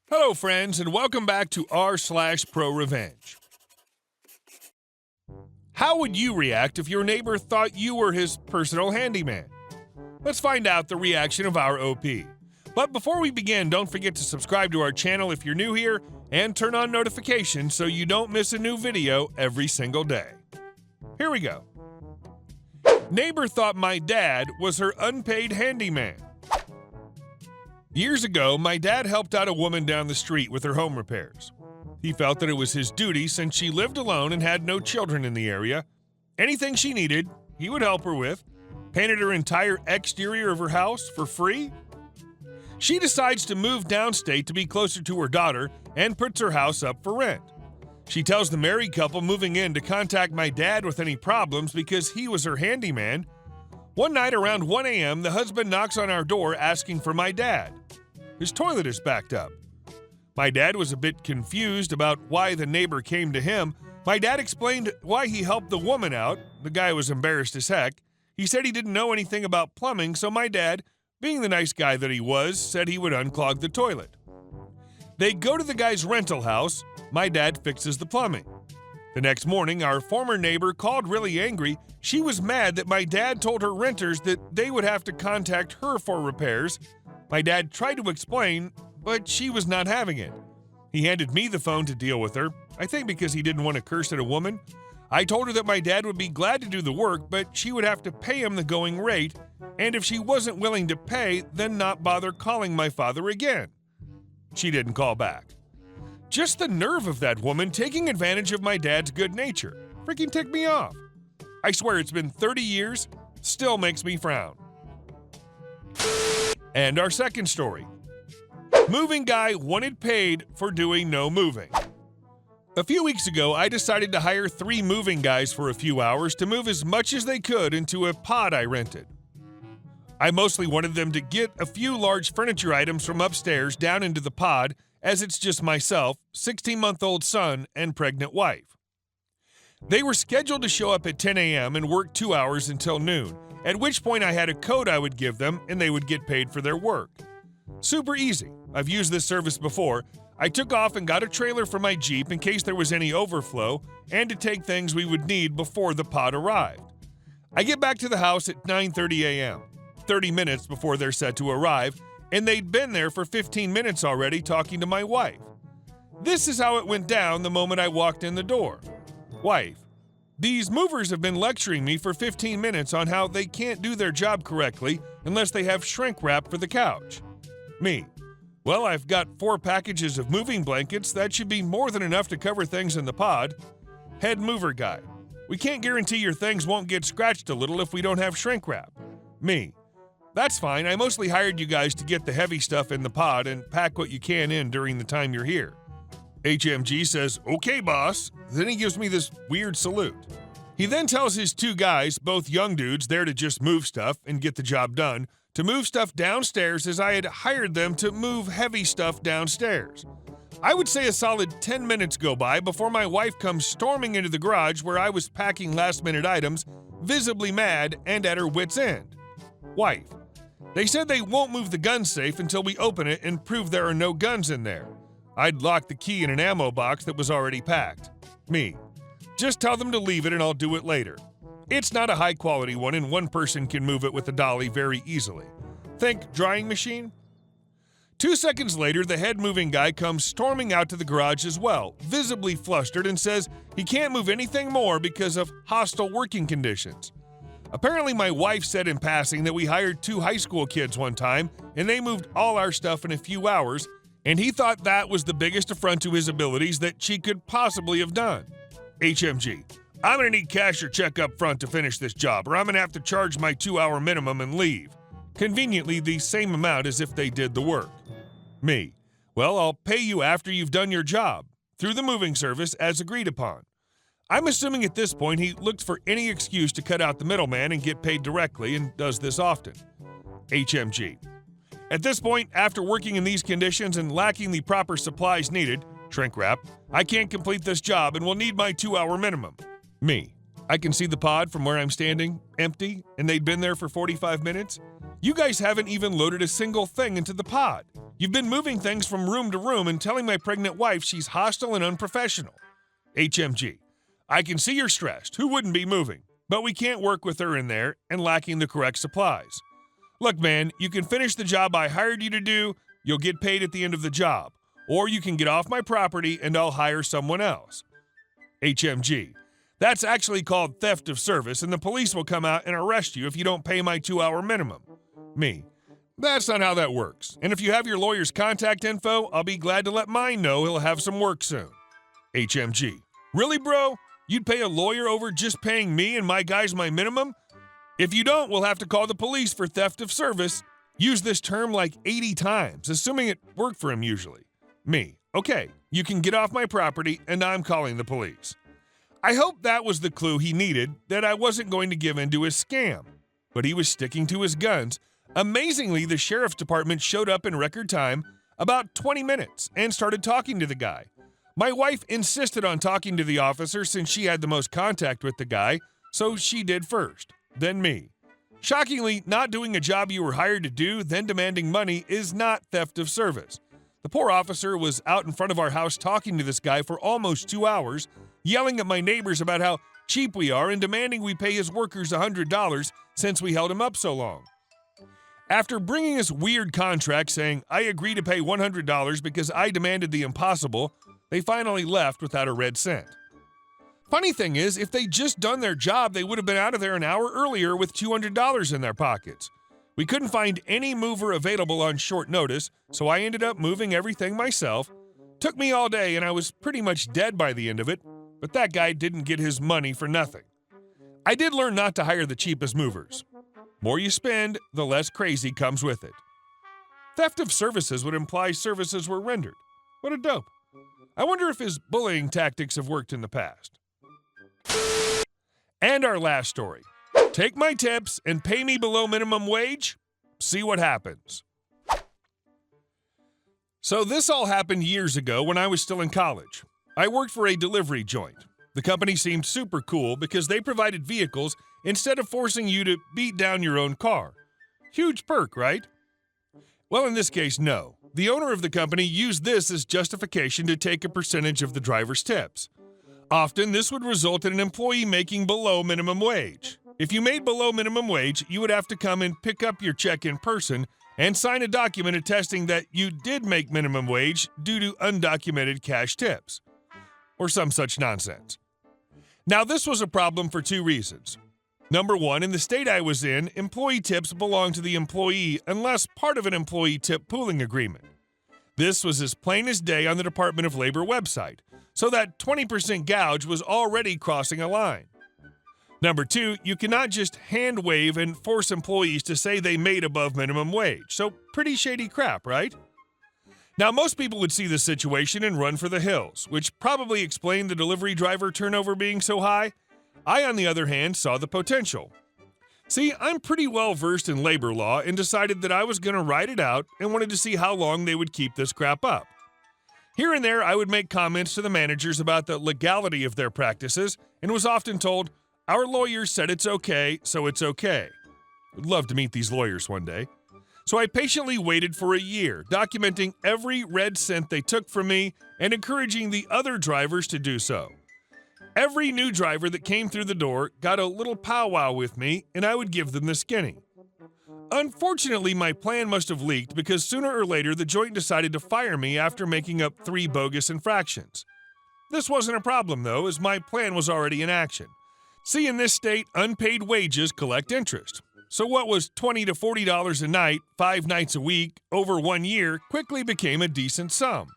Hello, friends, and welcome back to r/ProRevenge. How would you react if your neighbor thought you were his personal handyman? Let's find out the reaction of our OP. But before we begin, don't forget to subscribe to our channel if you're new here and turn on notifications so you don't miss a new video every single day. Here we go. Neighbor thought my dad was her unpaid handyman. Years ago, my dad helped out a woman down the street with her home repairs. He felt that it was his duty since she lived alone and had no children in the area. Anything she needed, he would help her with. Painted her entire exterior of her house for free. She decides to move downstate to be closer to her daughter and puts her house up for rent. She tells the married couple moving in to contact my dad with any problems because he was her handyman. One night around 1 a.m., the husband knocks on our door asking for my dad. His toilet is backed up. My dad was a bit confused about why the neighbor came to him. My dad explained why he helped the woman out. The guy was embarrassed as heck. He said he didn't know anything about plumbing, so my dad, being the nice guy that he was, said he would unclog the toilet. They go to the guy's rental house. My dad fixes the plumbing. The next morning, our former neighbor called really angry. She was mad that my dad told her renters that they would have to contact her for repairs. My dad tried to explain, but she was not having it. He handed me the phone to deal with her, I think because he didn't want to curse at a woman. I told her that my dad would be glad to do the work, but she would have to pay him the going rate, and if she wasn't willing to pay, then not bother calling my father again. She didn't call back. Just the nerve of that woman taking advantage of my dad's good nature. Freaking ticked me off. I swear it's been 30 years, still makes me frown. And our second story. Moving guy wanted paid for doing no moving. A few weeks ago, I decided to hire 3 moving guys for a few hours to move as much as they could into a pod I rented. I mostly wanted them to get a few large furniture items from upstairs down into the pod, as it's just myself, 16-month-old son, and pregnant wife. They were scheduled to show up at 10 a.m. and work 2 hours until noon, at which point I had a code I would give them and they would get paid for their work. Super easy. I've used this service before. I took off and got a trailer for my Jeep in case there was any overflow and to take things we would need before the pod arrived. I get back to the house at 9:30 a.m., 30 minutes before they're set to arrive, and they'd been there for 15 minutes already talking to my wife. This is how it went down the moment I walked in the door. Wife: these movers have been lecturing me for 15 minutes on how they can't do their job correctly unless they have shrink wrap for the couch. Me: well, I've got 4 packages of moving blankets. That should be more than enough to cover things in the pod. Head mover guy: we can't guarantee your things won't get scratched a little if we don't have shrink wrap. Me: that's fine. I mostly hired you guys to get the heavy stuff in the pod and pack what you can in during the time you're here. HMG says, okay, boss. Then he gives me this weird salute. He then tells his 2 guys, both young dudes there to just move stuff and get the job done, to move stuff downstairs as I had hired them to move heavy stuff downstairs. I would say a solid 10 minutes go by before my wife comes storming into the garage where I was packing last-minute items, visibly mad and at her wit's end. Wife: they said they won't move the gun safe until we open it and prove there are no guns in there. I'd locked the key in an ammo box that was already packed. Me: just tell them to leave it and I'll do it later. It's not a high-quality one and one person can move it with a dolly very easily. Think drying machine? 2 seconds later, the head moving guy comes storming out to the garage as well, visibly flustered, and says he can't move anything more because of hostile working conditions. Apparently my wife said in passing that we hired 2 high school kids one time and they moved all our stuff in a few hours, and he thought that was the biggest affront to his abilities that she could possibly have done. HMG: I'm gonna need cash or check up front to finish this job, or I'm gonna have to charge my 2-hour minimum and leave. Conveniently the same amount as if they did the work. Me: well, I'll pay you after you've done your job, through the moving service as agreed upon. I'm assuming at this point he looked for any excuse to cut out the middleman and get paid directly and does this often. HMG: at this point, after working in these conditions and lacking the proper supplies needed, shrink wrap, I can't complete this job and will need my 2-hour minimum. Me: I can see the pod from where I'm standing, empty, and they'd been there for 45 minutes. You guys haven't even loaded a single thing into the pod. You've been moving things from room to room and telling my pregnant wife she's hostile and unprofessional. HMG. I can see you're stressed. Who wouldn't be moving? But we can't work with her in there and lacking the correct supplies. Look, man, you can finish the job I hired you to do, you'll get paid at the end of the job. Or you can get off my property and I'll hire someone else. HMG. That's actually called theft of service, and the police will come out and arrest you if you don't pay my 2-hour minimum. Me. That's not how that works. And if you have your lawyer's contact info, I'll be glad to let mine know he'll have some work soon. HMG. Really, bro? You'd pay a lawyer over just paying me and my guys my minimum? If you don't, we'll have to call the police for theft of service. Use this term like 80 times, assuming it worked for him usually. Me. Okay, you can get off my property, and I'm calling the police. I hope that was the clue he needed, that I wasn't going to give in to his scam. But he was sticking to his guns. Amazingly, the sheriff's department showed up in record time, about 20 minutes, and started talking to the guy. My wife insisted on talking to the officer since she had the most contact with the guy, so she did first, then me. Shockingly, not doing a job you were hired to do, then demanding money, is not theft of service. The poor officer was out in front of our house talking to this guy for almost 2 hours, yelling at my neighbors about how cheap we are and demanding we pay his workers $100 since we held him up so long. After bringing us weird contracts saying, I agree to pay $100 because I demanded the impossible, they finally left without a red cent. Funny thing is, if they just done their job, they would have been out of there an hour earlier with $200 in their pockets. We couldn't find any mover available on short notice, so I ended up moving everything myself. Took me all day and I was pretty much dead by the end of it, but that guy didn't get his money for nothing. I did learn not to hire the cheapest movers. More you spend, the less crazy comes with it. Theft of services would imply services were rendered. What a dope. I wonder if his bullying tactics have worked in the past. And our last story. Take my tips and pay me below minimum wage? See what happens. So this all happened years ago when I was still in college. I worked for a delivery joint. The company seemed super cool because they provided vehicles instead of forcing you to beat down your own car. Huge perk, right? Well, in this case, no. The owner of the company used this as justification to take a percentage of the driver's tips. Often, this would result in an employee making below minimum wage. If you made below minimum wage, you would have to come and pick up your check in person and sign a document attesting that you did make minimum wage due to undocumented cash tips, or some such nonsense. Now, this was a problem for 2 reasons. Number 1, in the state I was in, employee tips belong to the employee unless part of an employee tip pooling agreement. This was as plain as day on the Department of Labor website, so that 20% gouge was already crossing a line. Number 2, you cannot just hand wave and force employees to say they made above minimum wage, so pretty shady crap, right? Now, most people would see this situation and run for the hills, which probably explained the delivery driver turnover being so high. I, on the other hand, saw the potential. See, I'm pretty well versed in labor law and decided that I was going to ride it out and wanted to see how long they would keep this crap up. Here and there, I would make comments to the managers about the legality of their practices and was often told, "Our lawyers said it's okay, so it's okay." I'd love to meet these lawyers one day. So I patiently waited for a year, documenting every red cent they took from me and encouraging the other drivers to do so. Every new driver that came through the door got a little powwow with me, and I would give them the skinny. Unfortunately, my plan must have leaked because sooner or later the joint decided to fire me after making up 3 bogus infractions. This wasn't a problem, though, as my plan was already in action. See, in this state, unpaid wages collect interest. So what was $20 to $40 a night, 5 nights a week, over 1 year, quickly became a decent sum.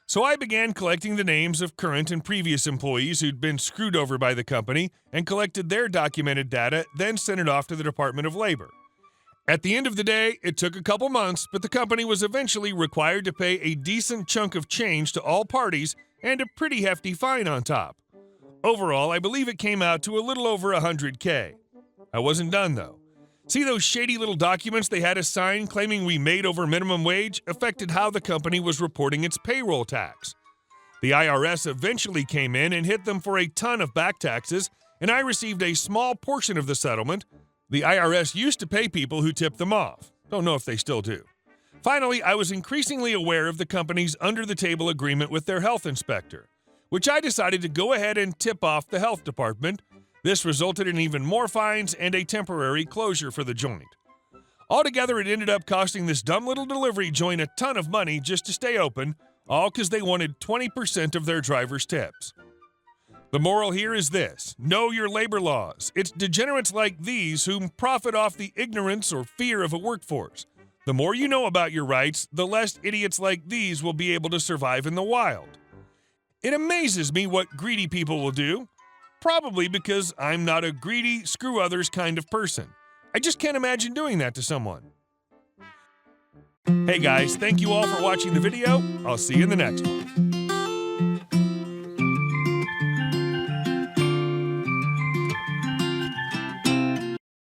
So I began collecting the names of current and previous employees who'd been screwed over by the company and collected their documented data, then sent it off to the Department of Labor. At the end of the day, it took a couple months, but the company was eventually required to pay a decent chunk of change to all parties and a pretty hefty fine on top. Overall, I believe it came out to a little over $100K. I wasn't done, though. See, those shady little documents they had us sign claiming we made over minimum wage affected how the company was reporting its payroll tax. The IRS eventually came in and hit them for a ton of back taxes, and I received a small portion of the settlement, The IRS used to pay people who tipped them off. Don't know if they still do. Finally, I was increasingly aware of the company's under-the-table agreement with their health inspector, which I decided to go ahead and tip off the health department. This resulted in even more fines and a temporary closure for the joint. Altogether, it ended up costing this dumb little delivery joint a ton of money just to stay open, all because they wanted 20% of their drivers' tips. The moral here is this: know your labor laws. It's degenerates like these who profit off the ignorance or fear of a workforce. The more you know about your rights, the less idiots like these will be able to survive in the wild. It amazes me what greedy people will do, probably because I'm not a greedy, screw others kind of person. I just can't imagine doing that to someone. Hey guys, thank you all for watching the video. I'll see you in the next one.